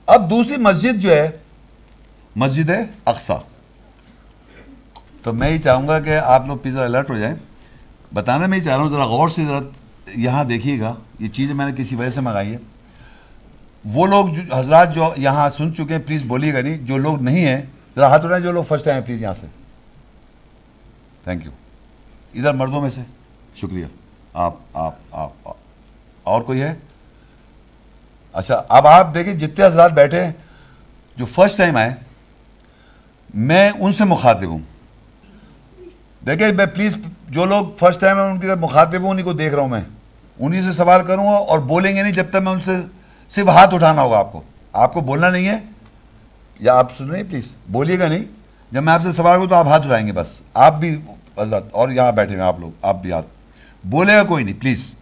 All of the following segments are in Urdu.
اب دوسری مسجد جو ہے مسجد اقصی، تو میں یہ چاہوں گا کہ آپ لوگ پلیز الرٹ ہو جائیں. بتانا میں یہ چاہ رہا ہوں، ذرا غور سے ذرا یہاں دیکھیے گا. یہ چیزیں میں نے کسی وجہ سے منگائی ہے. وہ لوگ حضرات جو یہاں سن چکے ہیں پلیز بولیے گا نہیں. جو لوگ نہیں ہیں ذرا ہاتھ اٹھائیں. جو لوگ فرسٹ ٹائم ہیں پلیز یہاں سے. Thank you. ادھر مردوں میں سے شکریہ. آپ اور کوئی ہے؟ اچھا اب آپ دیکھیں جتنے حضرات بیٹھے ہیں جو فرسٹ ٹائم آئے، میں ان سے مخاطب ہوں. دیکھیں میں پلیز جو لوگ فرسٹ ٹائم ہیں ان کی مخاطب ہوں، انہیں کو دیکھ رہا ہوں. میں انہیں سے سوال کروں گا اور بولیں گے نہیں جب تک میں ان سے صرف ہاتھ اٹھانا ہوگا. آپ کو بولنا نہیں ہے، یا آپ سن رہے ہیں پلیز بولیے گا نہیں. جب میں آپ سے سوال کروں تو آپ ہاتھ اٹھائیں گے بس. آپ بھی حضرات اور یہاں بیٹھے ہیں آپ لوگ، آپ بھی ہاتھ بولے گا کوئی نہیں پلیز.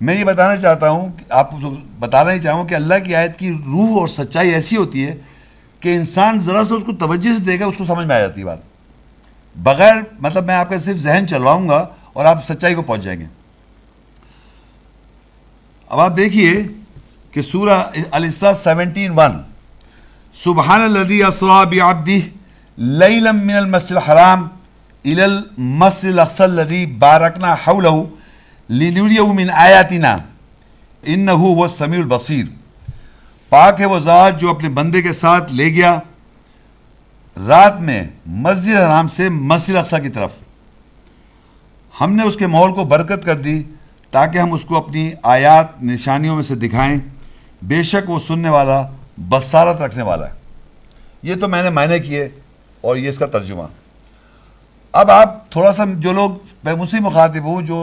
میں یہ بتانا چاہتا ہوں، آپ کو بتانا ہی چاہوں کہ اللہ کی آیت کی روح اور سچائی ایسی ہوتی ہے کہ انسان ذرا سے اس کو توجہ سے دیکھا اس کو سمجھ میں آ جاتی ہے بات. بغیر مطلب میں آپ کا صرف ذہن چلواؤں گا اور آپ سچائی کو پہنچ جائیں گے. اب آپ دیکھیے کہ سورہ الاسراء 17:1 سبحان الذی اسریٰ بعبدہ لیلا من المسجد الحرام الی المسجد الاقصی الذی بارکنا حولہ لنریہ من آیاتنا انہ هو السمیع البصیر. پاک ہے وہ ذات جو اپنے بندے کے ساتھ لے گیا رات میں مسجد حرام سے مسجد اقصی کی طرف. ہم نے اس کے ماحول کو برکت کر دی تاکہ ہم اس کو اپنی آیات نشانیوں میں سے دکھائیں. بے شک وہ سننے والا بصارت رکھنے والا ہے. یہ تو میں نے معنی کیے اور یہ اس کا ترجمہ. اب آپ تھوڑا سا جو لوگ میں مجھ سے مخاطب ہوں جو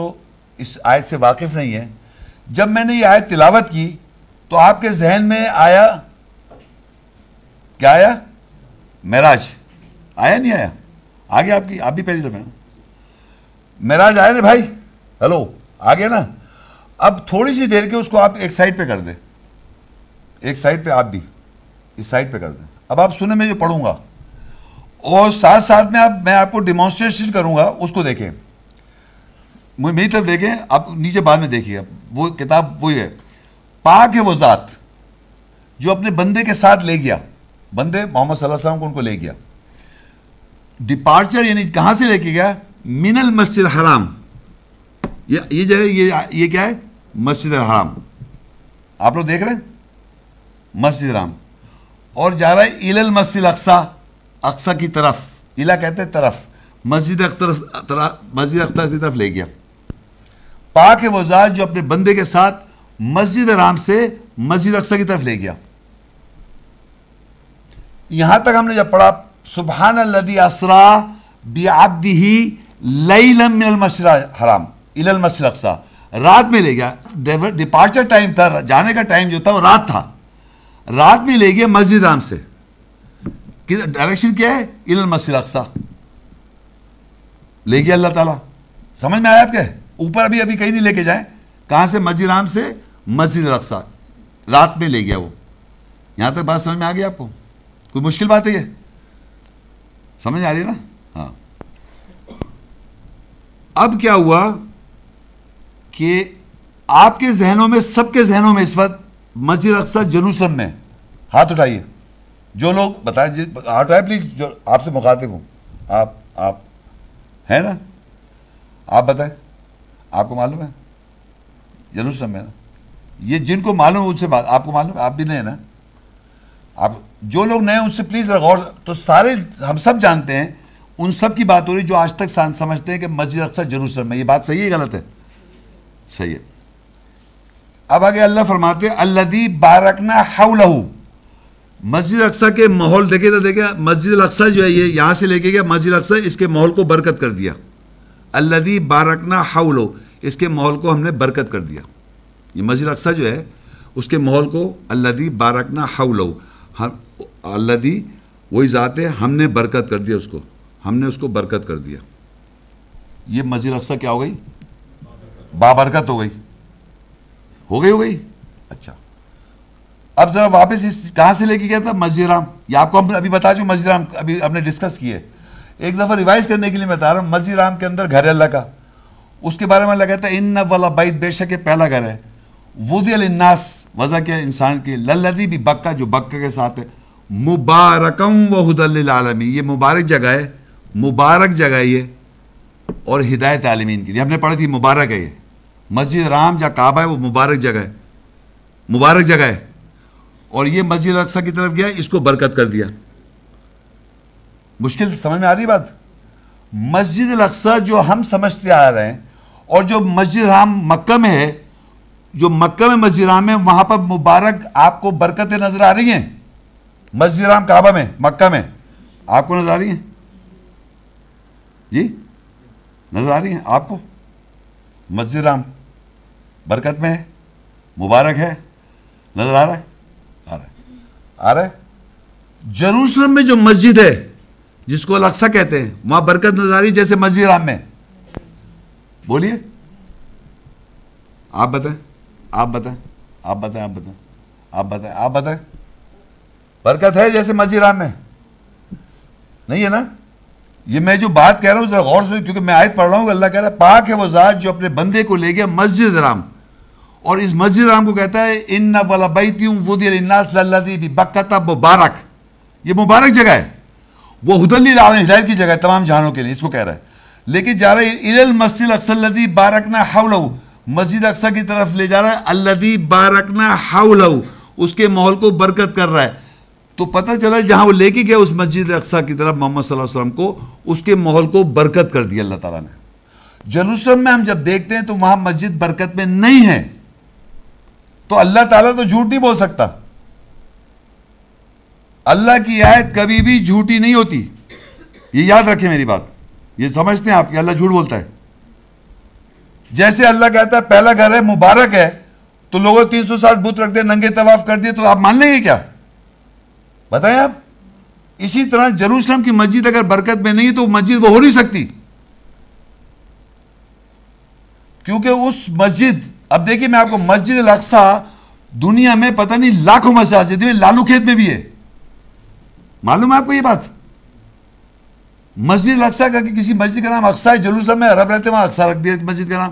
اس آیت سے واقف نہیں ہے، جب میں نے یہ آیت تلاوت کی تو آپ کے ذہن میں آیا کیا؟ آیا معراج. آیا نہیں آیا؟ آگے آپ بھی پہلی دفعہ معراج آیا نا بھائی؟ ہلو آگے نا. اب تھوڑی سی دیر کے اس کو آپ ایک سائڈ پہ کر دیں. ایک سائڈ پہ آپ بھی اس سائڈ پہ کر دیں. اب آپ سنیں میں جو پڑھوں گا اور ساتھ ساتھ میں آپ کو ڈیمانسٹریشن کروں گا. اس کو دیکھیں، میری طرف دیکھیں. آپ نیچے بعد میں دیکھیے. وہ کتاب وہی ہے. پاک ہے وہ ذات جو اپنے بندے کے ساتھ لے گیا. بندے محمد صلی اللہ علیہ وسلم کو ان کو لے گیا. ڈپارچر یعنی کہاں سے لے کے گیا؟ من المسجد الحرام. یہ جو ہے یہ کیا ہے؟ مسجد الحرام. آپ لوگ دیکھ رہے ہیں مسجد الحرام. اور جا رہا ہے الی المسجد الاقصی، اقصی کی طرف. الا کہتے ہیں طرف. مسجد اقصی کی طرف لے گیا. پاک ہے وہ ذات جو اپنے بندے کے ساتھ مسجد حرام سے مسجد اقصی کی طرف لے گیا. یہاں تک ہم نے جب پڑھا سبحان الذی اسریٰ بعبدہ لیلا من المسجد الحرام الی المسجد الاقصی، رات میں لے گیا. ڈپارچر ٹائم تھا، جانے کا ٹائم جو تھا وہ رات تھا. رات میں لے گیا مسجد حرام سے. ڈائریکشن کیا ہے؟ الی المسجد الاقصی لے گیا اللہ تعالیٰ. سمجھ میں آیا آپ کے؟ اوپر ابھی کہیں نہیں لے کے جائیں. کہاں سے؟ مسجد حرام سے مسجد الاقصی. رات میں لے گیا وہ. یہاں تک بات سمجھ میں آ گئی آپ کو؟ کوئی مشکل بات ہے یہ؟ سمجھ آ رہی ہے نا؟ ہاں. اب کیا ہوا کہ آپ کے ذہنوں میں، سب کے ذہنوں میں اس وقت مسجد اقصی جیروسلم میں. ہاتھ اٹھائیے جو لوگ بتائیں. ہاتھ اٹھائے پلیز جو آپ سے مخاطب ہوں. آپ ہیں نا؟ آپ بتائیں. آپ کو معلوم ہے جیروسلم میں نا؟ یہ جن کو معلوم ان سے بات. آپ کو معلوم ہے؟ آپ بھی نہیں نا؟ آپ جو لوگ نئے ان سے پلیز غور. تو سارے ہم سب جانتے ہیں، ان سب کی بات ہو رہی جو آج تک سمجھتے ہیں کہ مسجد اقصی جیروسلم میں. یہ بات صحیح ہے غلط ہے؟ صحیح ہے. اب آگے اللہ فرماتے ہیں الذی بارکنا حولہ. مسجد اقصی کے ماحول دیکھے تو دیکھے. مسجد الاقصی جو ہے یہ یہاں سے لے کے گیا مسجد الاقصی، اس کے ماحول کو برکت کر دیا. الذی بارکنا حولہ، اس کے ماحول کو ہم نے برکت کر دیا. یہ مسجد اقصی جو ہے اس کے ماحول کو الذی بارکنا حولہ. الذی وہی ذات ہے، ہم نے برکت کر دیا اس کو. ہم نے اس کو برکت کر دیا. یہ مسجد اقصی کیا ہو گئی؟ بابرکت ہو گئی. ہو گئی. اچھا اب ذرا واپس اس کہاں سے لے کے گیا تھا؟ مسجد حرام. یہ آپ کو ہم ابھی بتا چکے. مسجد حرام ابھی ہم نے ڈسکس کیے. ایک دفعہ ریوائز کرنے کے لیے میں بتا رہا ہوں. مسجد حرام کے اندر گھر ہے اللہ کا. اس کے بارے میں اللہ کہتا ہے ان والا بیت، بے شک پہلا گھر ہے. وضع للناس وضع کیا انسان کے للذی بھی بکہ جو بکہ کے ساتھ ہے مبارکم و ہدی للعالمین یہ مبارک جگہ ہے مبارک جگہ ہے یہ اور ہدایت عالمین کے لیے ہم نے پڑھی تھی مبارک ہے یہ مسجد حرام جہاں کعبہ ہے وہ مبارک جگہ ہے مبارک جگہ ہے اور یہ مسجد اقصی کی طرف گیا اس کو برکت کر دیا مشکل سمجھ میں آ رہی بات مسجد الاقصی جو ہم سمجھتے آ رہے ہیں اور جو مسجد حرام مکہ میں ہے جو مکہ میں مسجد حرام ہے وہاں پر مبارک آپ کو برکتیں نظر آ رہی ہیں مسجد حرام کعبہ میں مکہ میں آپ کو نظر آ رہی ہیں جی نظر آ رہی ہیں آپ کو مسجد حرام برکت میں ہے مبارک ہے نظر آ رہا ہے آ رہا ہے آ رہا ہے جروسلم میں جو مسجد ہے جس کو الاقصی کہتے ہیں وہاں برکت نظر آ رہی ہے جیسے مسجد حرام میں بولیے آپ بتائیں آپ بتائیں آپ بتائیں آپ بتائیں آپ بتائیں آپ بتائیں برکت ہے جیسے مسجد حرام میں نہیں ہے نا یہ میں جو بات کہہ رہا ہوں ذرا غور سے کیونکہ میں آیت پڑھ رہا ہوں کہ اللہ کہہ رہا ہے پاک ہے وہ ذات جو اپنے بندے کو لے گیا مسجد حرام اور اس مسجد حرام کو کہتا ہے ان اول بیت وضع للناس للذی ببکہ مبارک یہ مبارک جگہ ہے وہ ہدی للعالمین ہدایت کی جگہ ہے تمام جہانوں کے لیے اس کو کہہ رہا ہے لیکن جا رہا ہے الی المسجد الاقصی الذی بارکنا حولہ مسجد اقصی کی طرف لے جا رہا ہے الذی بارکنا حولہ اس کے ماحول کو برکت کر رہا ہے تو پتہ چلا جہاں وہ لے کے گیا اس مسجد اقصی کی طرف محمد صلی اللہ علیہ وسلم کو اس کے ماحول کو برکت کر دیا اللہ تعالیٰ نے جروسلم میں ہم جب دیکھتے ہیں تو وہاں مسجد برکت میں نہیں ہے تو اللہ تعالیٰ تو جھوٹ نہیں بول سکتا اللہ کی آیت کبھی بھی جھوٹی نہیں ہوتی یہ یاد رکھیں میری بات یہ سمجھتے ہیں آپ کہ اللہ جھوٹ بولتا ہے جیسے اللہ کہتا ہے پہلا گھر ہے مبارک ہے تو لوگوں 360 بت رکھ دے ننگے طواف کر دیے تو آپ مان لیں گے کیا بتائیں آپ اسی طرح جروسلم کی مسجد اگر برکت میں نہیں تو مسجد وہ ہو نہیں سکتی کیونکہ اس مسجد اب دیکھیں میں آپ کو مسجد الاقصی دنیا میں پتہ نہیں لاکھوں مساجد میں لالو کھیت میں بھی ہے معلوم ہے آپ کو یہ بات مسجد الاقصی کا کہ کسی مسجد کا نام اقصی ہے جروسلم میں عرب رہتے وہاں اقصی رکھ دیا مسجد کا نام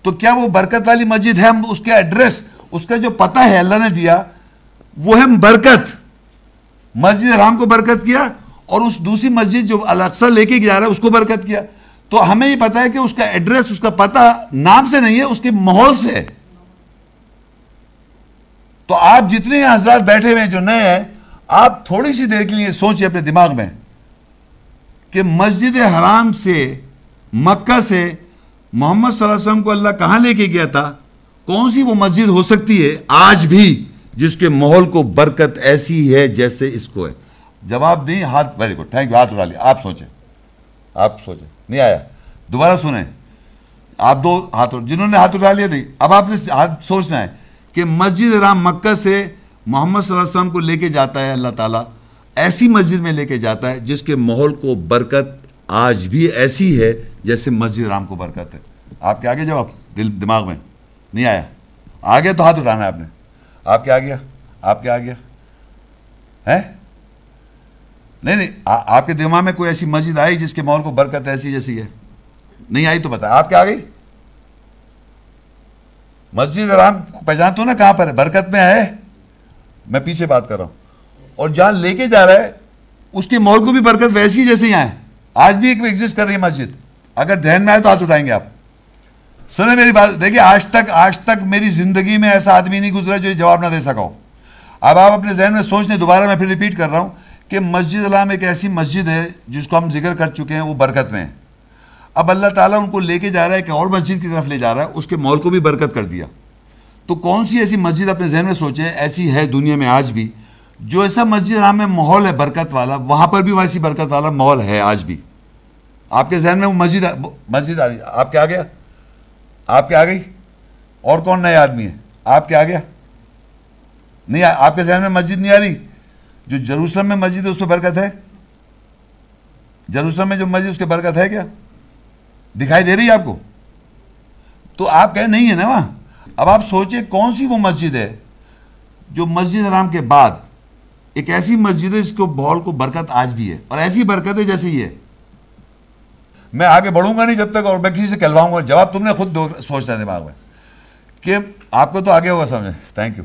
تو کیا وہ برکت والی مسجد ہے ہم اس کے ایڈریس اس کا جو پتہ ہے اللہ نے دیا وہ ہے برکت مسجد حرام کو برکت کیا اور اس دوسری مسجد جو الاقصی لے کے جا رہا ہے اس کو برکت کیا تو ہمیں یہ پتا ہے کہ اس کا ایڈریس اس کا پتہ نام سے نہیں ہے اس کے ماحول سے ہے تو آپ جتنے حضرات بیٹھے ہوئے ہیں جو نئے ہیں آپ تھوڑی سی دیر کے لیے سوچیں اپنے دماغ میں کہ مسجد حرام سے مکہ سے محمد صلی اللہ علیہ وسلم کو اللہ کہاں لے کے گیا تھا کون سی وہ مسجد ہو سکتی ہے آج بھی جس کے ماحول کو برکت ایسی ہے جیسے اس کو ہے جواب دیں ہاتھ ویری گڈ تھینک یو ہاتھ اٹھا لیا آپ سوچیں نہیں آیا دوبارہ سنیں آپ دو ہاتھ جنہوں نے ہاتھ اٹھا لیا نہیں اب آپ نے ہاتھ سوچنا ہے کہ مسجد حرام مکہ سے محمد صلی اللہ علیہ وسلم کو لے کے جاتا ہے اللہ تعالیٰ ایسی مسجد میں لے کے جاتا ہے جس کے ماحول کو برکت آج بھی ایسی ہے جیسے مسجد حرام کو برکت ہے آپ کے آگے جواب دماغ میں نہیں آیا آگے تو ہاتھ اٹھانا ہے آپ نے آپ کے آ گیا آپ کے آ گیا ہے نہیں آپ کے دماغ میں کوئی ایسی مسجد آئی جس کے ماحول کو برکت ایسی جیسی ہے نہیں آئی تو بتائیں آپ کیا آ گئی مسجد حرام پہچانتے ہو نا کہاں پر ہے برکت میں ہے میں پیچھے بات کر رہا ہوں اور جہاں لے کے جا رہا ہے اس کے ماحول کو بھی برکت ویسی جیسے یہاں ہے آج بھی ایک ایگزسٹ کر رہی ہے مسجد اگر دھیان میں آئے تو ہاتھ اٹھائیں گے آپ سنیں میری بات دیکھیں آج تک میری زندگی میں ایسا آدمی نہیں گزرا جو جواب نہ دے سکا ہو اب آپ اپنے ذہن میں سوچ لیں دوبارہ میں پھر ریپیٹ کر رہا ہوں کہ مسجد حرام ایک ایسی مسجد ہے جس کو ہم ذکر کر چکے ہیں وہ برکت میں ہے اب اللہ تعالیٰ ان کو لے کے جا رہا ہے کہ اور مسجد کی طرف لے جا رہا ہے اس کے ماحول کو بھی برکت کر دیا تو کون سی ایسی مسجد اپنے ذہن میں سوچیں ایسی ہے دنیا میں آج بھی جو ایسا مسجد حرام میں ماحول ہے برکت والا وہاں پر بھی ویسی برکت والا ماحول ہے آج بھی آپ کے ذہن میں وہ مسجد آ رہی آپ کے آ گیا آپ کے آ گئی اور کون نئے آدمی ہے آپ کے آ گیا نہیں آپ کے ذہن میں مسجد نہیں آ رہی جو جروسلم میں مسجد ہے اس پہ برکت ہے جروسلم میں جو مسجد اس کے برکت ہے کیا دکھائی دے رہی ہے آپ کو تو آپ کہیں نہیں ہے نا وہاں اب آپ سوچیں کون سی وہ مسجد ہے جو مسجد حرام کے بعد ایک ایسی مسجد ہے جس کو ماحول کو برکت آج بھی ہے اور ایسی برکت ہے جیسے یہ ہے میں آگے بڑھوں گا نہیں جب تک اور میں کسی سے کہلواؤں گا جواب تم نے خود سوچنا ہے دماغ میں کہ آپ کو تو آگے ہوگا سمجھے, تھینک یو.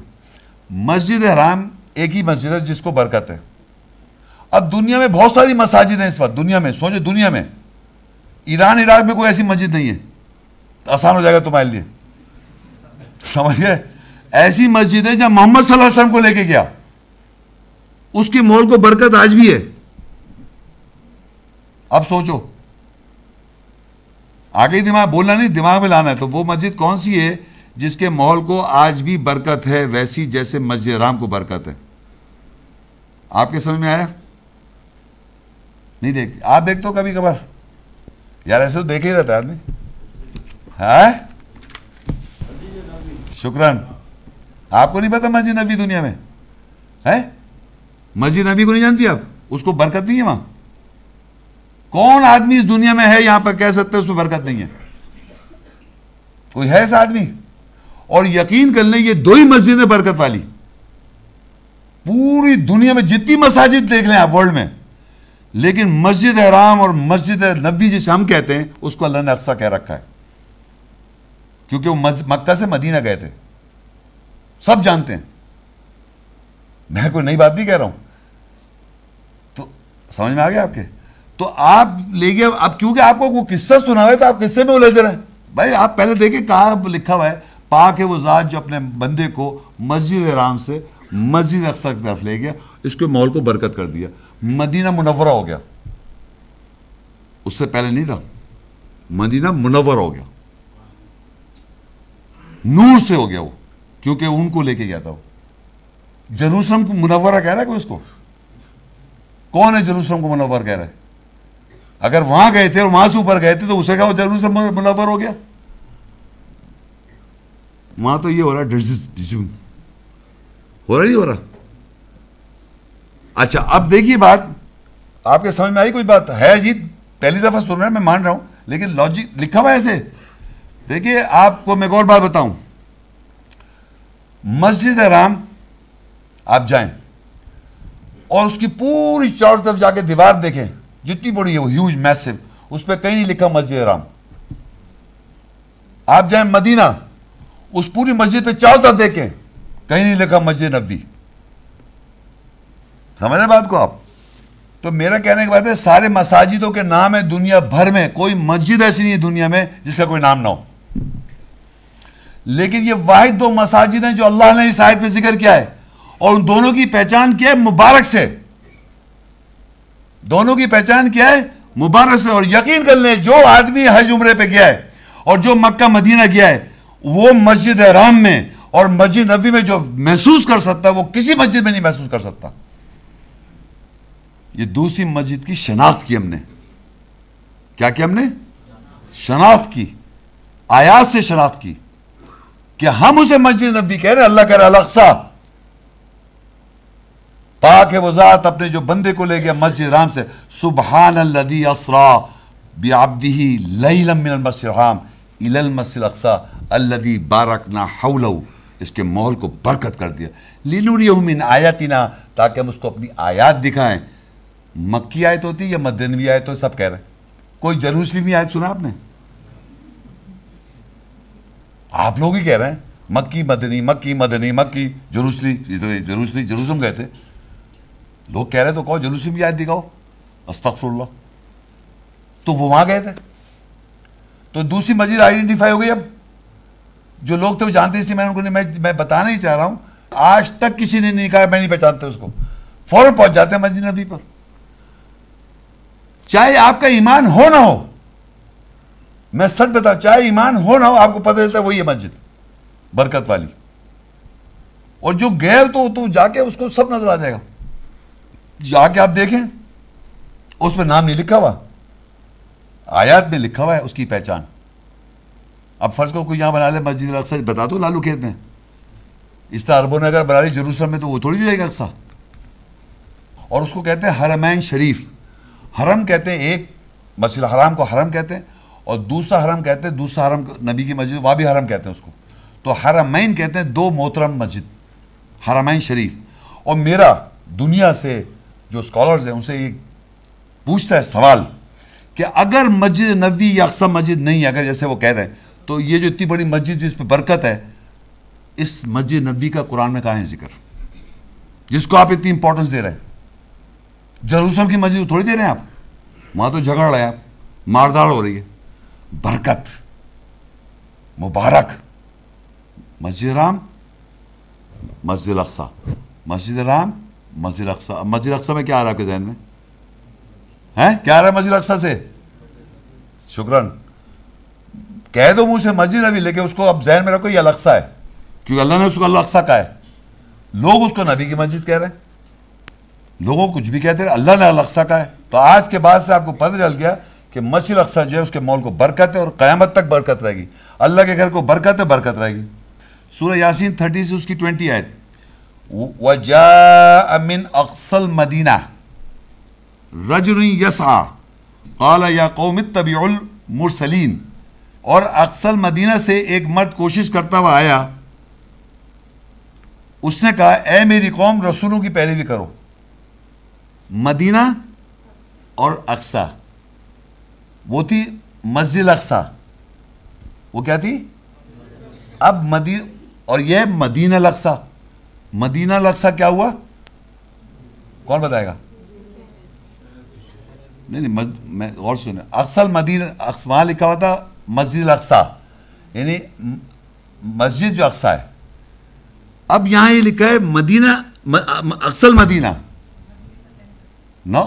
مسجد حرام ایک ہی مسجد ہے جس کو برکت ہے. اب دنیا میں بہت ساری مساجد ہیں اس وقت, دنیا میں سوچو, دنیا میں ایران عراق میں کوئی ایسی مسجد نہیں ہے, آسان ہو جائے گا تمہارے لیے, سمجھ گئے. ایسی مسجد ہے جہاں محمد صلی اللہ علیہ وسلم کو لے کے گیا, اس کے مول کو برکت آج بھی ہے. اب سوچو, آگے دماغ بولنا نہیں, دماغ میں لانا ہے. تو وہ مسجد کون سی ہے جس کے ماحول کو آج بھی برکت ہے, ویسی جیسے مسجد حرام کو برکت ہے؟ آپ کے سمجھ میں آیا؟ نہیں دیکھتے آپ؟ دیکھتے ہو کبھی کبھار یار, ایسے تو دیکھ ہی رہتا ہے آدمی. ہاں شکران. آپ کو نہیں پتا مسجد نبی دنیا میں ہے؟ مسجد نبی کو نہیں جانتی آپ؟ اس کو برکت نہیں ہے وہاں. کون آدمی اس دنیا میں ہے یہاں پر کہہ سکتے اس میں برکت نہیں ہے؟ کوئی ہے ایسا آدمی؟ اور یقین کر لیں یہ دو ہی مسجد ہے برکت والی. پوری دنیا میں جتنی مساجد دیکھ لیں آپ ورلڈ میں, لیکن مسجد حرام اور مسجد نبی جسے ہم کہتے ہیں اس کو اللہ نے اقصیٰ کہہ رکھا ہے, کیونکہ وہ مکہ سے مدینہ گئے تھے. سب جانتے ہیں, میں کوئی نئی بات نہیں کہہ رہا ہوں. تو سمجھ میں آ گیا آپ کے؟ تو آپ لے گئے اب, کیونکہ آپ کو وہ قصہ سنا ہوا ہے تو آپ قصے میں الجھ رہے ہیں. بھائی آپ پہلے دیکھیں کہاں لکھا ہوا ہے, پاک ہے وہ ذات جو اپنے بندے کو مسجد حرام سے مسجد اقصیٰ کی طرف لے گیا, اس کے ماحول کو برکت کر دیا. مدینہ منورہ ہو گیا, اس سے پہلے نہیں تھا. مدینہ منور ہو گیا, نور سے ہو گیا وہ, کیونکہ ان کو لے کے گیا تھا وہ. جروسلم کو منورہ کہہ رہا ہے کوئی اس کو؟ کون ہے جروسلم کو منور کہہ رہا ہے؟ اگر وہاں گئے تھے اور وہاں سے اوپر گئے تھے تو اسے کہا وہ جروسلم منور ہو گیا. وہاں تو یہ ہو رہا ہے, ہو رہا نہیں ہو رہا. اچھا اب دیکھیے بات, آپ کے سمجھ میں آئی کوئی بات؟ ہے جی پہلی دفعہ سن رہے ہیں, میں مان رہا ہوں, لیکن لاجک لکھا ہوا ہے ایسے. دیکھیے آپ کو میں ایک اور بات بتاؤں, مسجد حرام آپ جائیں اور اس کی پوری چاروں طرف جا کے دیوار دیکھیں, جتنی بڑی ہے وہ ہیوج میسو, اس پہ کہیں نہیں لکھا مسجد حرام. آپ جائیں مدینہ, اس پوری مسجد پہ چاروں طرف دیکھیں, کہیں نہیں لکھا مسجد نبوی. سمجھ رہے بات کو آپ؟ تو میرا کہنے کی بات ہے, سارے مساجدوں کے نام ہے دنیا بھر میں, کوئی مسجد ایسی نہیں ہے دنیا میں جس کا کوئی نام نہ ہو. لیکن یہ واحد دو مساجد ہیں جو اللہ نے اس آیت میں ذکر کیا ہے, اور ان دونوں کی پہچان کیا ہے؟ مبارک سے. دونوں کی پہچان کیا ہے؟ مبارک سے. اور یقین کر لیں جو آدمی حج عمرے پہ گیا ہے اور جو مکہ مدینہ گیا ہے, وہ مسجد حرام میں اور مسجد نبوی میں جو محسوس کر سکتا ہے وہ کسی مسجد میں نہیں محسوس کر سکتا. یہ دوسری مسجد کی شناخت کی ہم نے. کیا کیا ہم نے؟ شناخت کی, آیات سے شناخت کی, کہ ہم اسے مسجد نبوی کہہ رہے ہیں. اللہ کہہ رہا ہے الاقصیٰ, پاک ہے وہ ذات اپنے جو بندے کو لے گیا مسجد حرام سے. سبحان الذی اسریٰ بعبدہ لیلا من المسجد الحرام الی المسجد الاقصیٰ الذی بارکنا حولہ, اس کے ماحول کو برکت کر دیا. لنریہ من آیاتنا, تاکہ ہم اس کو اپنی آیات دکھائیں. مکی آیت ہوتی یا مدنوی آیت ہوتی, سب کہہ رہے ہیں. کوئی جروسلمی آیت سنا آپ نے؟ آپ لوگ ہی کہہ رہے ہیں مکی مدنی, مکی مدنی, مکی جروسلی. جروسلم گئے تھے لوگ, کہہ رہے تو کہو جروسلم کی آیت دکھاؤ. استغفر اللہ. تو وہ وہاں گئے تھے, تو دوسری مسجد آئیڈینٹیفائی ہو گئی. اب جو لوگ تھے وہ جانتے, اس لیے میں ان کو میں بتانا ہی چاہ رہا ہوں. آج تک کسی نے نہیں کہا میں نہیں پہچانتے اس کو, فوراً پہنچ جاتے ہیں مسجد نبی پر, چاہے آپ کا ایمان ہو نہ ہو. میں سچ بتاؤں, چاہے ایمان ہو نہ ہو, آپ کو پتہ چلتا ہے وہی ہے مسجد برکت والی. اور جو گئے تو جا کے اس کو سب نظر آ جائے گا. جا کے آپ دیکھیں, اس پہ نام نہیں لکھا ہوا, آیات میں لکھا ہوا ہے اس کی پہچان. اب فرض کو کوئی یہاں بنا لے مسجد الاقصیٰ, بتا دو لالو کھیت میں. اس طرح عربوں نے اگر بنا لی جروسلم میں تو وہ تھوڑی جائے گا اقصیٰ. اور اس کو کہتے ہیں حرمین شریف. حرم کہتے ہیں ایک, مسجد الحرام کو حرم کہتے ہیں, اور دوسرا حرم کہتے ہیں, دوسرا حرم نبی کی مسجد وہاں بھی حرم کہتے ہیں اس کو. تو حرمین کہتے ہیں دو محترم مسجد, حرمین شریف. اور میرا دنیا سے جو اسکالرز ہیں ان سے یہ پوچھتا ہے سوال کہ اگر مسجد نبوی یا اقصیٰ مسجد نہیں ہے, اگر جیسے وہ کہہ رہے ہیں, تو یہ جو اتنی بڑی مسجد جس پہ برکت ہے, اس مسجد نبوی کا قرآن میں کہاں ہے ذکر، جس کو آپ اتنی امپورٹنس دے رہے ہیں؟ جیروسلم کی مسجد تھوڑی دے رہے ہیں آپ، وہاں تو جھگڑ رہے ہیں آپ، مارداڑ ہو رہی ہے. برکت، مبارک، مسجد حرام، مسجد الاقصی، مسجد حرام، مسجد الاقصی. مسجد الاقصی میں کیا آ رہا ہے آپ کے ذہن میں؟ کیا آ رہا ہے مسجد الاقصی سے؟ شکراً. کہہ دو منہ سے مسجد نبی، لیکن اس کو اب ذہن میں رکھو یہ الاقصی ہے، کیونکہ اللہ نے اس کو الاقصی کہا ہے. لوگ اس کو نبی کی مسجد کہہ رہے ہیں، لوگوں کچھ بھی کہتے ہیں، اللہ نے الاقصی کہا ہے. تو آج کے بعد سے آپ کو پتہ چل گیا کہ مسجد الاقصی جو ہے اس کے مول کو برکت ہے، اور قیامت تک برکت رہے گی. اللہ کے گھر کو برکت ہے، برکت رہے گی. سورہ یاسین 30 سے اس کی 20 آیت. وَجَاءَ مِنْ أَقْصَى الْمَدِينَةِ رَجُلٌ يَسْعَى قَالَ يَا قَوْمِ اتَّبِعُوا الْمُرْسَلِينَ. اور اقصی المدینہ سے ایک مرد کوشش کرتا ہوا آیا، اس نے کہا اے میری قوم رسولوں کی پیروی کرو. مدینہ اور اقصی، وہ تھی مسجد اقصی، وہ کیا تھی؟ اب مدینہ، اور یہ مدینہ الاقصی. مدینہ الاقصی کیا ہوا؟ کون بتائے گا؟ نہیں میں غور سنیں. اقصی المدینہ، وہاں لکھا ہوا تھا مسجد الاقصی، یعنی مسجد جو اقصی ہے. اب یہاں یہ لکھا ہے مدینہ، اقصی المدینہ. نو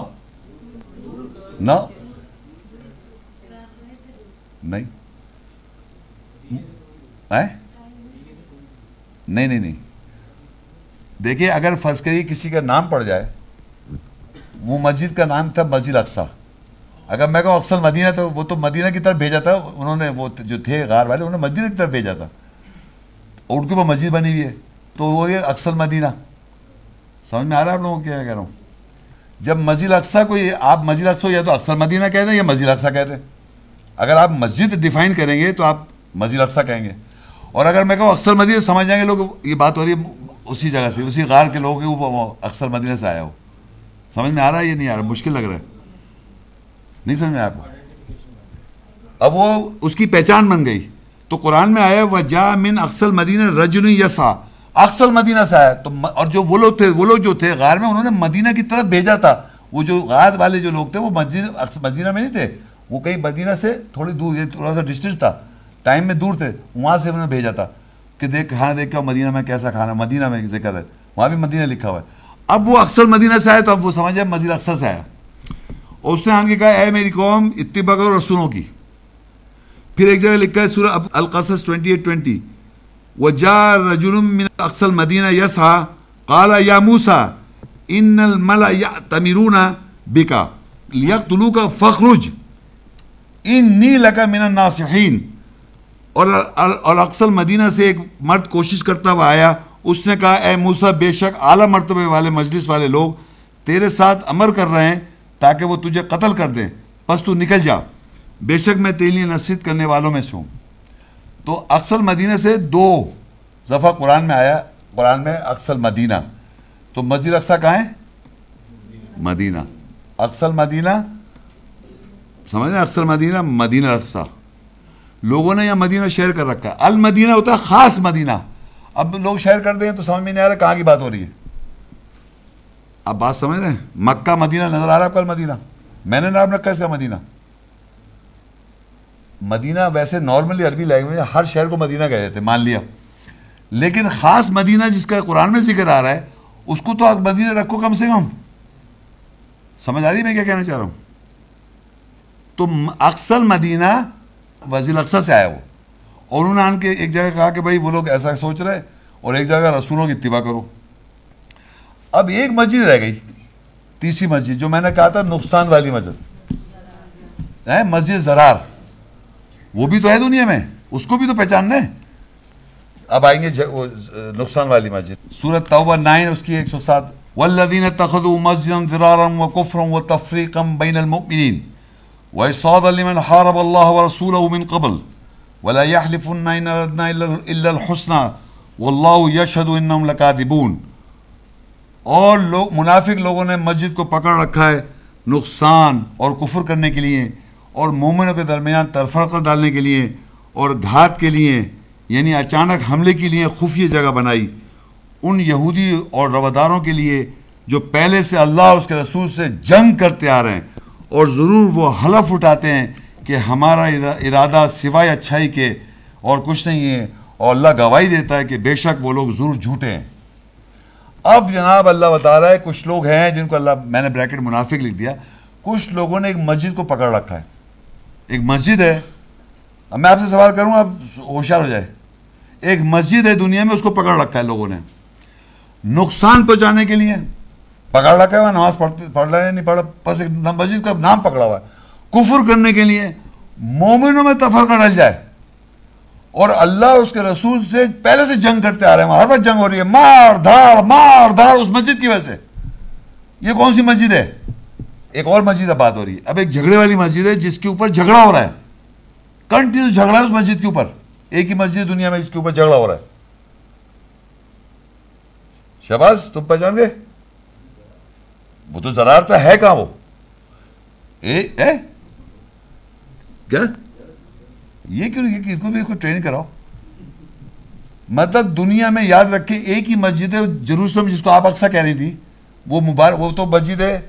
نہیں نہیں. دیکھیے اگر فرض کریے کسی کا نام پڑ جائے، وہ مسجد کا نام تھا مسجد اقصی، اگر میں کہوں اقصی المدینہ تو وہ تو مدینہ کی طرف بھیجا تھا انہوں نے، وہ جو تھے غار والے انہوں نے مدینہ کی طرف بھیجا تھا، اور ان کے اوپر مسجد بنی ہوئی ہے، تو وہ یہ اقصی المدینہ. سمجھ میں آ رہا ہے آپ لوگوں کو کیا کہہ رہا ہوں؟ جب مسجد اقصی کو آپ مسجد اقصی یا تو اقصی المدینہ کہتے ہیں یا مسجد اقصی کہتے ہیں. اگر آپ مسجد ڈیفائن کریں گے تو آپ مسجد اقصی کہیں گے، اور اگر میں کہوں اقصی المدینہ سمجھ جائیں گے لوگ یہ بات ہو رہی ہے اسی جگہ سے، اسی غار کے لوگوں کے وہ اقصی المدینہ سے آیا ہو. سمجھ میں آ رہا ہے یہ نہیں آ رہا؟ مشکل لگ رہا ہے؟ نہیں سمجھ میں آپ کو؟ اب وہ اس کی پہچان بن گئی. تو قرآن میں آیا وَجَاءَ مِنْ أَقْصَى الْمَدِينَةِ رَجُلٌ يَسْعَىٰ، اقصی المدینہ سے آیا. تو اور جو وہ لوگ جو تھے غار میں، انہوں نے مدینہ کی طرف بھیجا تھا. وہ جو غار والے جو لوگ تھے وہ مسجد مدینہ میں نہیں تھے، وہ کہیں مدینہ سے تھوڑی دور، یہ تھوڑا سا ڈسٹینس تھا، ٹائم میں دور تھے، وہاں سے انہوں نے بھیجا تھا کہ دیکھ کھانا دیکھ کے مدینہ میں کیسا کھانا، مدینہ میں ذکر ہے، وہاں بھی مدینہ لکھا ہوا ہے. اب وہ اقصی المدینہ سے آیا تو اب وہ سمجھ جائے مسجد اقصی سے آیا. اور اس نے آن کے کہا اے میری قوم اتباع کرو رسولوں کی. پھر ایک جگہ لکھا ہے سورہ القصص 28:20 وَجَاءَ رَجُلٌ مِّنْ أَقْصَى الْمَدِينَةِ يَسْعَىٰ قَالَ يَا مُوسَىٰ إِنَّ الْمَلَأَ يَأْتَمِرُونَ بِكَ لِيَقْتُلُوكَ فَاخْرُجْ إِنِّي لَكَ مِنَ النَّاصِحِينَ. اور اقصی المدینہ سے ایک مرد کوشش کرتا ہوا آیا، اس نے کہا اے موسیٰ بے شک اعلیٰ مرتبے والے مجلس والے لوگ تیرے ساتھ امر کر رہے ہیں تاکہ وہ تجھے قتل کر دیں، بس تو نکل جا، بے شک میں تیرے لیے نصیحت کرنے والوں میں سے ہوں. تو اقصی المدینہ سے 2 دفعہ قرآن میں آیا، قرآن میں اقصی المدینہ. تو مسجد اقصی کہاں ہے؟ مدینہ. اقصی المدینہ سمجھ رہے ہیں؟ اقصی المدینہ مدینہ اقصی. لوگوں نے یہاں مدینہ شہر کر رکھا ہے. المدینہ ہوتا ہے خاص مدینہ. اب لوگ شہر کر دیں تو سمجھ میں نہیں آ رہا کہاں کی بات ہو رہی ہے. اب بات سمجھ رہے ہیں؟ مکہ مدینہ نظر آ رہا ہے آپ کا؟ المدینہ میں نے نام رکھا ہے اس کا مدینہ. مدینہ ویسے نارملی عربی لینگویج ہر شہر کو مدینہ کہہ دیتے مان لیا، لیکن خاص مدینہ جس کا قرآن میں ذکر آ رہا ہے اس کو تو آپ مدینہ رکھو کم سے کم. سمجھ آ رہی ہے میں کیا کہنا چاہ رہا ہوں؟ تو اقصی المدینہ مسجد الاقصی سے آیا وہ، اور انہوں نے آن کے ایک جگہ کہا کہ بھائی وہ لوگ ایسا سوچ رہے، اور ایک جگہ رسولوں کی اتباع کرو. اب ایک مسجد رہ گئی، تیسری مسجد جو میں نے کہا تھا نقصان والی مسجد ہے، مسجد زرار. وہ بھی تو ہے دنیا میں، اس کو بھی تو پہچاننا ہے. اب آئیں گے نقصان والی مسجد. سورۃ توبہ 9 اس کی 107 والذین اتخذوا مسجدا ضرارا وکفرا وتفریقا بین المؤمنین وإرصادا لمن حارب الله ورسوله من قبل ولا يحلفن إن أردنا إلا الحسنى والله يشهد إنهم لكاذبون. اور منافق لوگوں نے مسجد کو پکڑ رکھا ہے نقصان اور کفر کرنے کے لیے، اور مومنوں کے درمیان تفرقہ ڈالنے کے لیے، اور گھات کے لیے، یعنی اچانک حملے کے لیے خفیہ جگہ بنائی ان یہودی اور رواداروں کے لیے جو پہلے سے اللہ اس کے رسول سے جنگ کرتے آ رہے ہیں، اور ضرور وہ حلف اٹھاتے ہیں کہ ہمارا ارادہ سوائے اچھائی کے اور کچھ نہیں ہے، اور اللہ گواہی دیتا ہے کہ بے شک وہ لوگ ضرور جھوٹے ہیں۔ اب جناب اللہ بتا رہا ہے کچھ لوگ ہیں جن کو اللہ، میں نے بریکٹ منافق لکھ دیا، کچھ لوگوں نے ایک مسجد کو پکڑ رکھا ہے، ایک مسجد ہے، اب میں آپ سے سوال کروں آپ ہوشیار ہو جائے، ایک مسجد ہے دنیا میں، اس کو پکڑ رکھا ہے لوگوں نے نقصان پہنچانے کے لیے، پکڑ رکھا ہے، وہ نماز پڑھ رہے ہیں نہیں پڑھ، بس ایک مسجد کا نام پکڑا ہوا ہے، کفر کرنے کے لیے، مومنوں میں تفرقہ ڈل جائے، اور اللہ اس کے رسول سے پہلے سے جنگ کرتے آ رہے ہیں، ہر وقت جنگ ہو رہی ہے، مار دھاڑ اس مسجد کی وجہ سے۔ یہ کون سی مسجد ہے؟ ایک اور مسجد سے بات ہو رہی ہے، اب ایک جھگڑے والی مسجد ہے جس کے اوپر جھگڑا ہو رہا ہے، کنٹینیوس جھگڑا ہے اس مسجد کے اوپر، ایک ہی مسجد دنیا میں اس کے اوپر جھگڑا ہو رہا ہے۔ شہباز تم پہچان گئے؟ وہ تو زرار تو ہے کہاں وہ؟ کیا یہ کیوں اس کو بھی کوئی ٹریننگ کراؤ؟ مطلب دنیا میں یاد رکھے ایک ہی مسجد ہے جروسلم، جس کو آپ اقصیٰ کہہ رہی تھی، وہ مبارک، وہ تو مسجد ہے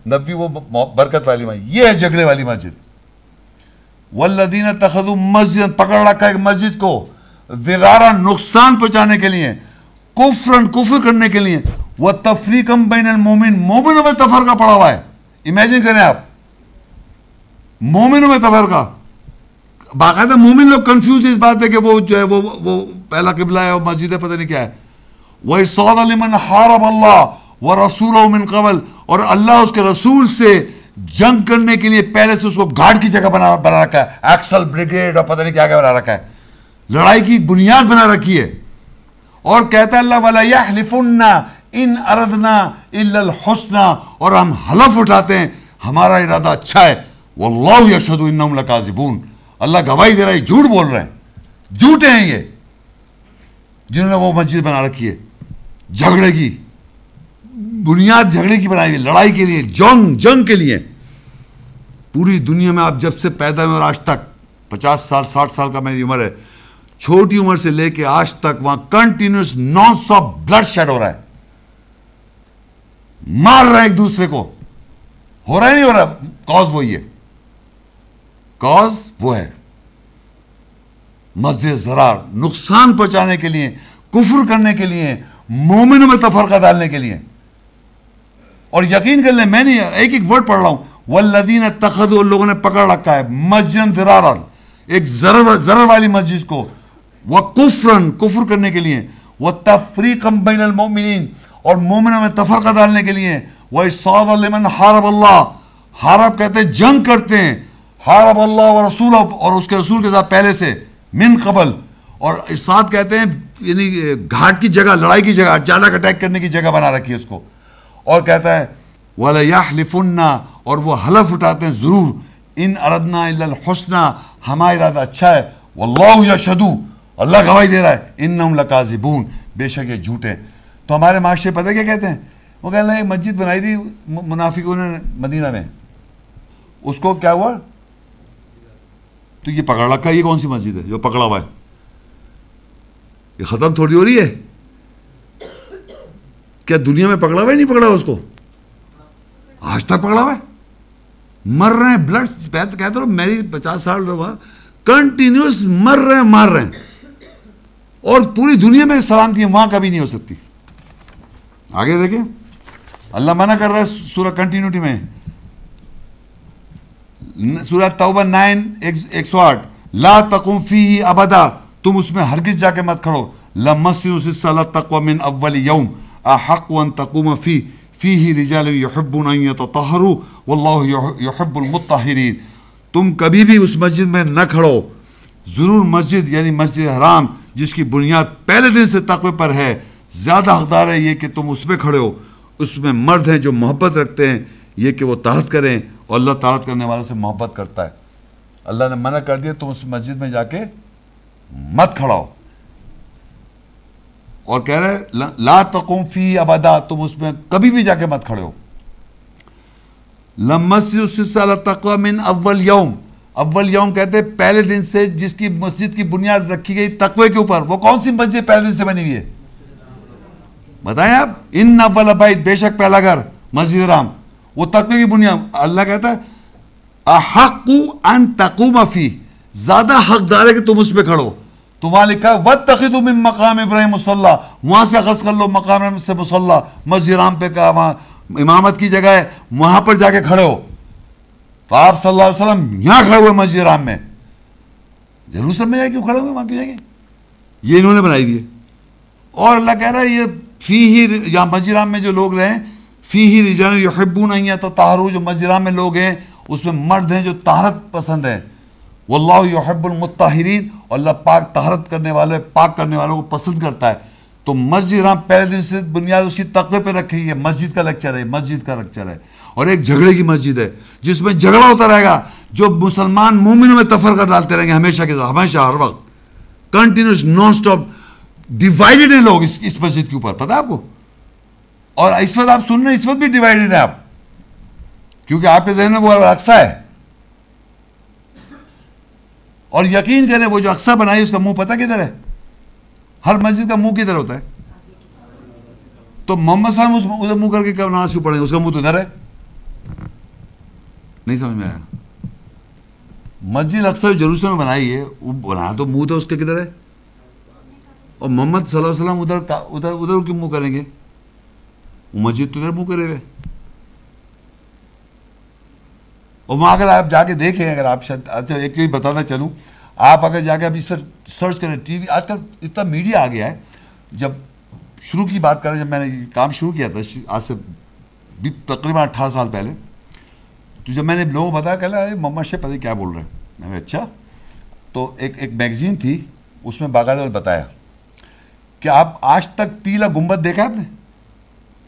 نبی، وہ برکت والی مسجد، یہ ہے جھگڑے والی مسجد۔ والذین اتخذوا مسجد، پکڑ رکھا ہے مسجد کو، ضرارا نقصان پہنچانے کے لیے، کفرن کفر کرنے کے لیے، وتفریقا بین المومن، مومنوں میں تفرقہ پڑا ہوا ہے۔ امیجن کریں آپ، مومنوں میں تفرقہ، باقاعدہ مومن لوگ کنفیوز اس بات ہے کہ وہ جو ہے وہ پہلا قبلہ ہے اور مسجد ہے، پتہ نہیں کیا ہے۔ وَإِصَادَ لِمَنْ حَارَبَ اللَّهُ وَرَسُولَهُ مِنْ قَبْلُ، اور اللہ اس کے رسول سے جنگ کرنے کے لیے پہلے سے اس کو گارڈ کی جگہ بنا رکھا ہے، ایکسل بریگیڈ اور پتہ نہیں کیا بنا رکھا ہے، لڑائی کی بنیاد بنا رکھی ہے۔ اور کہتا ہے اللہ وَلَا يَحْلِفُنَّ إِنْ أَرَدْنَا إِلَّا الْحُسْنَى، اور ہم حلف اٹھاتے ہیں ہمارا ارادہ اچھا ہے، وَاللَّهُ يَشْهَدُ إِنَّهُمْ لَكَاذِبُونَ، اللہ گواہی دے رہا ہے جھوٹ بول رہے ہیں، جھوٹے ہیں یہ جنہوں نے وہ مسجد بنا رکھی ہے، جھگڑے کی بنیاد، جھگڑے کی بنائی ہوئی، لڑائی کے لیے، جنگ کے لیے۔ پوری دنیا میں آپ جب سے پیدا ہوئے اور آج تک 50 سال 60 سال کا میری عمر ہے، چھوٹی عمر سے لے کے آج تک وہاں continuous non stop bloodshed ہو رہا ہے، مار رہے ہیں ایک دوسرے کو، ہو رہا ہے نہیں ہو رہا، کاز وہی ہے، کاز وہ ہے مسجد ضرار، نقصان پہنچانے کے لیے، کفر کرنے کے لیے، مومنوں میں تفرقہ ڈالنے کے لیے۔ اور یقین کر لیں، میں نے ایک ایک ورڈ پڑھ رہا ہوں، والذین اتخذوا، لوگوں نے پکڑ رکھا ہے مسجد ضرارا، ایک ضرر والی مسجد کو، وکفرن کفر کرنے کے لیے، وتفریقا بین المؤمنین، اور مومنوں میں تفرقہ ڈالنے کے لیے، وإصادا لمن حارب اللہ، حارب کہتے ہیں جنگ کرتے ہیں، حارب اللہ ورسولہ، اور اس کے رسول کے ساتھ پہلے سے، من قبل، اور ارصاد کہتے ہیں یعنی گھاٹ کی جگہ، لڑائی کی جگہ، اچانک اٹیک کرنے کی جگہ بنا رکھی ہے اس کو۔ اور کہتا ہے وَلَيَحْلِفُنَّ، اور وہ حلف اٹھاتے ہیں ضرور، ان اردنا الا الحسنى، ہمارا ارادہ اچھا ہے، واللہ یشہد، اللہ گواہی دے رہا ہے، انہم لکاذبون، بے شک یہ جھوٹے ہیں۔ تو ہمارے معاشرے پتہ کیا کہتے ہیں؟ وہ کہتے ہیں ایک مسجد بنائی تھی منافقوں نے مدینہ میں، اس کو کیا ہوا؟ تو یہ پکڑ رکھا ہے، یہ کون سی مسجد ہے جو پکڑا ہوا ہے؟ یہ ختم تھوڑی ہو رہی ہے، کیا دنیا میں پکڑا ہوا ہے؟ نہیں پکڑا ہوا اس کو، آج تک پکڑا ہوا ہے، مر رہے ہیں، بلڈ، کہتا رہو میری 50 سال رہا، کنٹینیوس مر رہے ہیں، مار رہے ہیں، اور پوری دنیا میں سلامتی وہاں کبھی نہیں ہو سکتی۔ آگے دیکھیں اللہ منع کر رہا ہے سورہ کنٹینیوٹی میں، سورہ توبہ 9:108، لا تقم فیہ ابدا، تم اس میں ہرگز جا کے مت کھڑو، لمسجد اسسہ علی التقوی من اول یوم احق ان تقوم فیہ رجال یحبون ان یتطہروا واللہ یحب المطہرین، تم کبھی بھی اس مسجد میں نہ کھڑو، ضرور مسجد یعنی مسجد حرام جس کی بنیاد پہلے دن سے تقوی پر ہے، زیادہ حقدار ہے یہ کہ تم اس میں کھڑے ہو، اس میں مرد ہیں جو محبت رکھتے ہیں یہ کہ وہ طاعت کریں، اور اللہ طاعت کرنے والوں سے محبت کرتا ہے۔ اللہ نے منع کر دیا تم اس مسجد میں جا کے مت کھڑا ہو، اور کہہ رہے لا تقم فی ابدا، تم اس میں کبھی بھی جا کے مت کھڑے ہو۔ لمسجد اسسہ علی التقوی من اول یوم، اول یوم کہتے ہیں پہلے دن سے جس کی مسجد کی بنیاد رکھی گئی تقوی کے اوپر. وہ کون سی مسجد پہلے دن سے بنی ہوئی ہے بتائیں آپ؟ ان اول بیت، بے شک پہلا گھر مسجد حرام، وہ تقوی کی بنیاد. اللہ کہتا ہے احق ان تقوم فی، زیادہ حقدار ہے کہ تم اس پہ کھڑو. تو وہاں لکھا ہے واتخذوا من مقام ابراہیم مصلی، وہاں سے اخذ کر لو مقام ابراہیم سے مصلی. مسجد حرام پہ کہا وہاں امامت کی جگہ ہے، وہاں پر جا کے کھڑے ہو. تو آپ صلی اللہ علیہ وسلم یہاں کھڑے ہوئے مسجد حرام میں، یروشلم میں جا کے کیوں کھڑے ہوئے؟ وہاں کیوں جائیں گے؟ یہ انہوں نے بنائی ہوئی ہے. اور اللہ کہہ رہا ہے یہ فیہ، یہاں مسجد حرام میں جو لوگ رہیں، فیہ رجال یحبون ان یتطہروا، جو مسجد حرام میں لوگ ہیں اس میں مرد ہیں جو طہارت پسند ہیں. واللہ یحب المطہرین، اور اللہ پاک طہارت کرنے والے، پاک کرنے والوں کو پسند کرتا ہے. تو مسجد حرام پہلے دن سے بنیاد اس کی تقوی پہ رکھی ہے. مسجد کا لیکچر ہے، مسجد کا لیکچر ہے. اور ایک جھگڑے کی مسجد ہے جس میں جھگڑا ہوتا رہے گا، جو مسلمان مومنوں میں تفرقہ ڈالتے رہیں گے ہمیشہ کے ساتھ، ہمیشہ ہر وقت کنٹینیوس نان سٹاپ ڈیوائیڈڈ ہیں لوگ اس مسجد کے اوپر. پتہ ہے آپ کو؟ اور اس وقت آپ سن رہے ہیں، اس وقت بھی ڈیوائیڈڈ ہیں آپ، کیونکہ آپ کے ذہن میں وہ اقصیٰ ہے. اور یقین کریں وہ جو اقصیٰ بنائی اس کا منہ پتہ کدھر ہے؟ ہر مسجد کا منہ کدھر ہوتا ہے؟ تو محمد صلی اللہ علیہ وسلم ادھر منہ کر کے کیا نماز کیوں پڑھیں گے؟ اس کا منہ تو ادھر ہے. نہیں سمجھ میں آیا؟ مسجد اقصیٰ یروشلم میں بنائی ہے، وہ بنا تو منہ تو اس کے کدھر ہے؟ اور محمد صلی اللہ علیہ وسلم ادھر کیوں منہ کریں گے؟ وہ مسجد تو ادھر منہ کرے ہوئے. اور وہاں اگر آپ جا کے دیکھیں، اگر آپ اچھا ایک چیز بتانا چلوں، آپ اگر جا کے ابھی سرچ کریں ٹی وی، آج کل اتنا میڈیا آ گیا ہے. جب شروع کی بات کریں، جب میں نے یہ کام شروع کیا تھا آج سے تقریباً 18 سال پہلے، تو جب میں نے لوگوں کو بتایا کہ محمد شیخ پتہ کیا بول رہے ہیں، میں نے اچھا. تو ایک میگزین تھی، اس میں باقاعدہ بتایا کہ آپ آج تک پیلا گنبد دیکھا آپ نے؟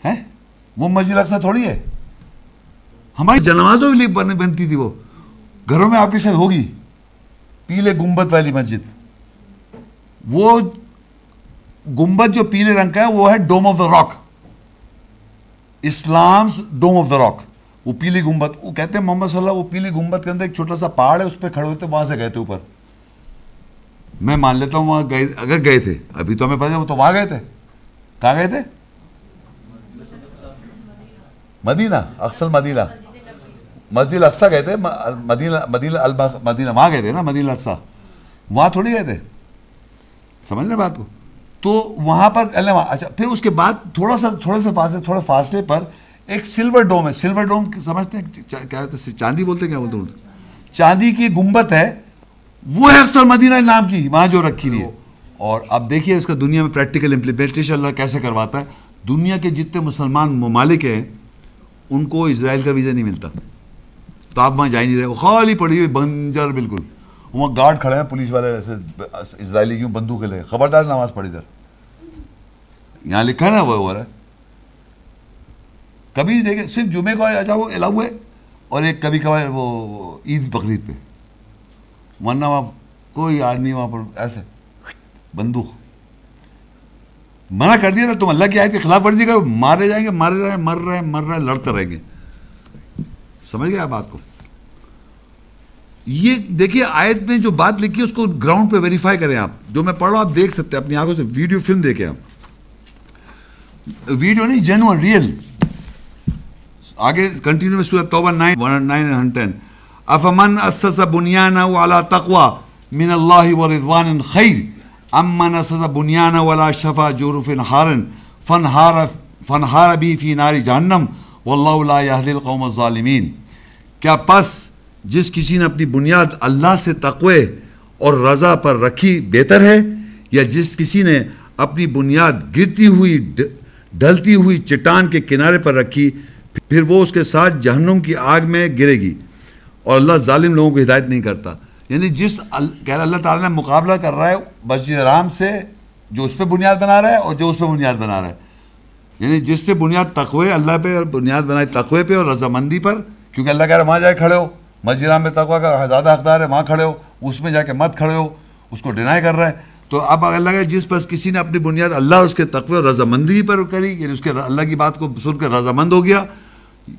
ہیں وہ مسجد اقصیٰ تھوڑی ہے. ہماری جنازوں بھی بنتی تھی، وہ گھروں میں آپ کی شاید ہوگی پیلے گنبد والی مسجد. وہ گنبد جو پیلے رنگ کا ہے وہ ہے ڈوم آف دا راک، اسلام ڈوم آف دا راک. وہ پیلی گنبد، وہ کہتے ہیں محمد صلی اللہ، وہ پیلی گنبد کے اندر ایک چھوٹا سا پہاڑ ہے، اس پہ کھڑے ہوتے، وہاں سے گئے تھے اوپر. میں مان لیتا ہوں وہاں گئے، اگر گئے تھے، ابھی تو ہمیں پتہ ہے وہ تو وہاں گئے تھے. کہاں گئے تھے؟ مدینہ، اقصی مدینہ، مسجد اقصیٰ گئے تھے، مدینہ وہاں گئے تھے نا، مدینہ اقصیٰ وہاں تھوڑی گئے تھے. سمجھ رہے بات کو؟ تو وہاں پر اچھا، پھر اس کے بعد تھوڑے فاصلے پر ایک سلور ڈوم ہے. سلور ڈوم سمجھتے ہیں کیا ہوتا ہے؟ چاندی بولتے ہیں، کیا بولتے ہیں؟ چاندی کی گنبد ہے، وہ ہے اکثر مدینہ نام کی، وہاں جو رکھی ہوئی ہے. اور اب دیکھیے اس کا دنیا میں پریکٹیکل امپلیمنٹیشن اللہ کیسے کرواتا ہے. دنیا کے جتنے مسلمان ممالک ہیں ان کو اسرائیل کا ویزا نہیں ملتا، تو آپ وہاں جا ہی نہیں رہے. وہ خالی پڑی ہوئی بنجر بالکل، وہاں گارڈ کھڑے ہیں پولیس والے ایسے اسرائیلی کیوں بندوق لے، خبردار نماز پڑھی ادھر. یہاں لکھا ہے نا وہ ہو رہا ہے. کبھی نہیں دیکھے، صرف جمعے کو اچھا وہ الاؤ ہے، اور ایک کبھی کبھار وہ عید بقرعید پہ، ورنہ وہاں کوئی آدمی وہاں پر ایسے بندوق. منع کر دیا نا، تم اللہ کی آیت کی خلاف ورزی کرو، مارے جائیں گے، مر رہے لڑتے رہیں گے. سمجھ گئے آپ بات کو؟ یہ دیکھیے آیت میں جو بات لکھی ہے اس کو گراؤنڈ پہ ویریفائی کریں آپ. جو میں پڑھ رہا ہوں آپ دیکھ سکتے ہیں اپنی آنکھوں سے، ویڈیو فلم دیکھیں آپ، ویڈیو نہیں، جینوئن ریئل. آگے کنٹینیو میں سورۃ توبہ 9:110 افمن اسس بنیانہ علی تقوی من اللہ ورضوان خیر امن اسس بنیانہ علی شفا جرف ہار فانہار به فی نار جہنم واللہ لا یہدی القوم الظالمین. کیا پس جس کسی نے اپنی بنیاد اللہ سے تقوی اور رضا پر رکھی بہتر ہے، یا جس کسی نے اپنی بنیاد گرتی ہوئی ڈھلتی ہوئی چٹان کے کنارے پر رکھی، پھر وہ اس کے ساتھ جہنم کی آگ میں گرے گی، اور اللہ ظالم لوگوں کو ہدایت نہیں کرتا. یعنی کہہ رہا اللہ تعالیٰ نے مقابلہ کر رہا ہے مسجد حرام سے، جو اس پہ بنیاد بنا رہا ہے اور جو اس پہ بنیاد بنا رہا ہے. یعنی جس سے بنیاد تقوی اللہ پہ، اور بنیاد بنائی تقوی پہ اور رضامندی پر، کیونکہ اللہ کہہ رہا ہے وہاں جا کے کھڑے ہو، مسجد حرام میں تقوی کا زیادہ حقدار ہے، وہاں کھڑے ہو، اس میں جا کے مت کھڑے ہو، اس کو ڈینائی کر رہا ہے. تو اب اللہ کہ جس پر کسی نے اپنی بنیاد اللہ اس کے تقوی اور رضامندی پر کری، یعنی اس کے اللہ کی بات کو سن کر رضامند ہو گیا،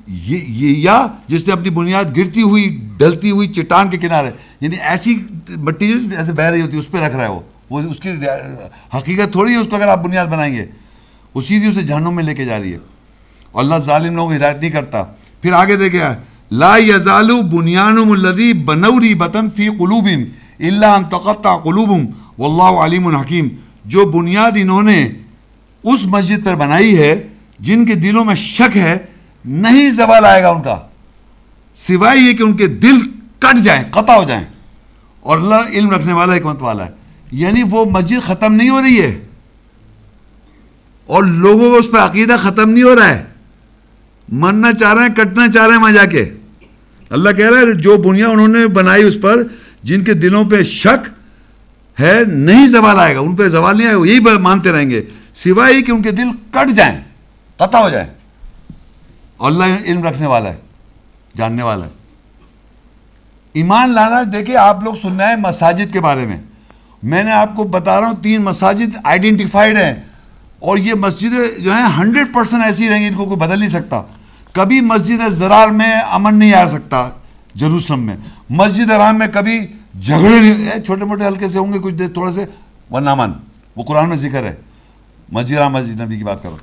یا جس نے اپنی بنیاد گرتی ہوئی ڈلتی ہوئی چٹان کے کنارے، یعنی ایسی مٹی ایسے بہ رہی ہوتی ہے اس پہ رکھ رہا ہے، وہ اس کی حقیقت تھوڑی ہے اس کو اگر آپ بنیاد بنائیں گے، وہ سیدھی اسے جہنم میں لے کے جا رہی ہے. اور اللہ ظالم لوگوں کو ہدایت نہیں کرتا. پھر آگے دیکھیں لا یزال بنیانہم الذی بنوا ریبۃ فی قلوبہم الا ان تقطع قلوبہم واللہ علیم حکیم. جو بنیاد انہوں نے اس مسجد پر بنائی ہے جن کے دلوں میں شک ہے، نہیں زوال آئے گا ان کا سوائے یہ کہ ان کے دل کٹ جائیں، قطع ہو جائیں. اور اللہ علم رکھنے والا، حکمت والا ہے. یعنی وہ مسجد ختم نہیں ہو رہی ہے اور لوگوں کو اس پہ عقیدہ ختم نہیں ہو رہا ہے، مرنا چاہ رہے ہیں، کٹنا چاہ رہے ہیں وہاں جا کے. اللہ کہہ رہا ہے جو بنیاد انہوں نے بنائی اس پر جن کے دلوں پہ شک ہے، نہیں زوال آئے گا، ان پہ زوال نہیں آئے گا، یہی مانتے رہیں گے سوائے ہی کہ ان کے دل کٹ جائیں، قطع ہو جائیں. اور اللہ علم رکھنے والا ہے، جاننے والا ہے. ایمان لانا، دیکھیں آپ لوگ سن رہے ہیں مساجد کے بارے میں نے آپ کو بتا رہا ہوں 3 مساجد آئیڈینٹیفائڈ ہیں، اور یہ مسجدیں جو ہیں 100% ایسی رہیں گی، ان کو کوئی بدل نہیں سکتا. کبھی مسجد زرار میں امن نہیں آ سکتا، جروسلم میں. مسجد حرام میں کبھی جھگڑے نہیں، چھوٹے موٹے ہلکے سے ہوں گے کچھ دیر تھوڑے سے، ورنہ امن. وہ قرآن میں ذکر ہے. مسجد حرام مسجد نبی کی بات کرو.